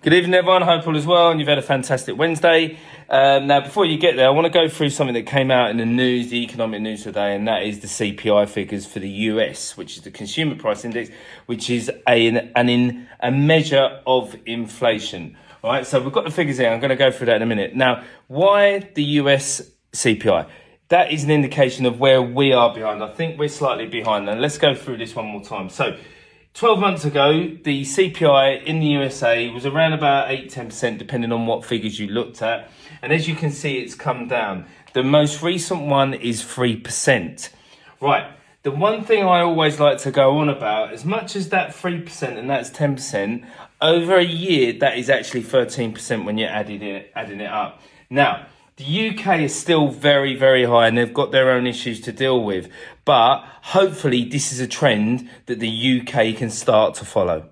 Good evening, everyone. Hope all is well and you've had a fantastic Wednesday. Now, before you get there, I want to go through something that came out in the news, the economic news today, and that is the CPI figures for the US, which is the Consumer Price Index, which is a measure of inflation. All right, so we've got the figures here. I'm going to go through that in a minute. Now, why the US CPI? That is an indication of where we are behind. I think we're slightly behind. Now, let's go through this one more time. So, 12 months ago, the CPI in the USA was around about 8-10%, depending on what figures you looked at. And as you can see, it's come down. The most recent one is 3%. Right. The one thing I always like to go on about, as much as that 3% and that's 10%, over a year, that is actually 13% when you're adding it up. Now, the UK is still very, very high and they've got their own issues to deal with. But hopefully this is a trend that the UK can start to follow.